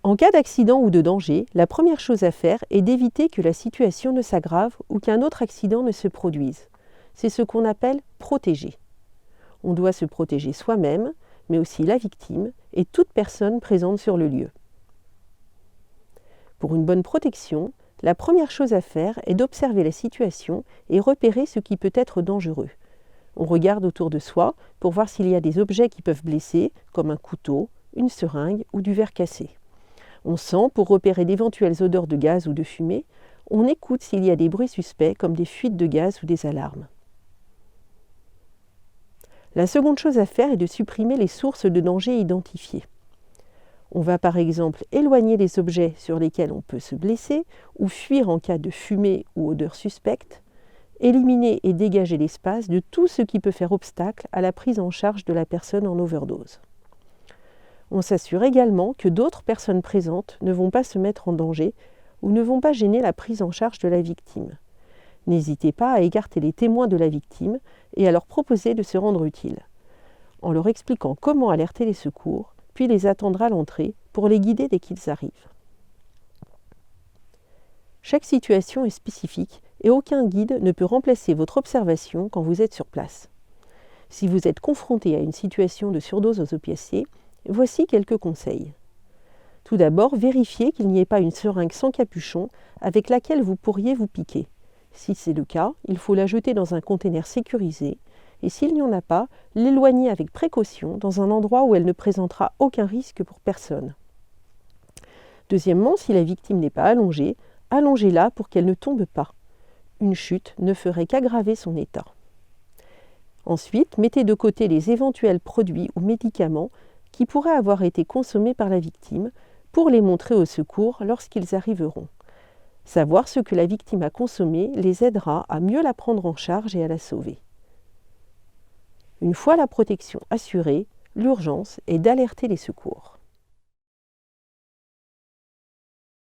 En cas d'accident ou de danger, la première chose à faire est d'éviter que la situation ne s'aggrave ou qu'un autre accident ne se produise. C'est ce qu'on appelle protéger. On doit se protéger soi-même, mais aussi la victime et toute personne présente sur le lieu. Pour une bonne protection, la première chose à faire est d'observer la situation et repérer ce qui peut être dangereux. On regarde autour de soi pour voir s'il y a des objets qui peuvent blesser, comme un couteau, une seringue ou du verre cassé. On sent pour repérer d'éventuelles odeurs de gaz ou de fumée. On écoute s'il y a des bruits suspects comme des fuites de gaz ou des alarmes. La seconde chose à faire est de supprimer les sources de danger identifiées. On va par exemple éloigner les objets sur lesquels on peut se blesser ou fuir en cas de fumée ou odeur suspecte, éliminer et dégager l'espace de tout ce qui peut faire obstacle à la prise en charge de la personne en overdose. On s'assure également que d'autres personnes présentes ne vont pas se mettre en danger ou ne vont pas gêner la prise en charge de la victime. N'hésitez pas à écarter les témoins de la victime et à leur proposer de se rendre utiles, en leur expliquant comment alerter les secours, puis les attendre à l'entrée pour les guider dès qu'ils arrivent. Chaque situation est spécifique et aucun guide ne peut remplacer votre observation quand vous êtes sur place. Si vous êtes confronté à une situation de surdose aux opiacés, voici quelques conseils. Tout d'abord, vérifiez qu'il n'y ait pas une seringue sans capuchon avec laquelle vous pourriez vous piquer. Si c'est le cas, il faut la jeter dans un conteneur sécurisé et s'il n'y en a pas, l'éloigner avec précaution dans un endroit où elle ne présentera aucun risque pour personne. Deuxièmement, si la victime n'est pas allongée, allongez-la pour qu'elle ne tombe pas. Une chute ne ferait qu'aggraver son état. Ensuite, mettez de côté les éventuels produits ou médicaments qui pourraient avoir été consommés par la victime pour les montrer au secours lorsqu'ils arriveront. Savoir ce que la victime a consommé les aidera à mieux la prendre en charge et à la sauver. Une fois la protection assurée, l'urgence est d'alerter les secours.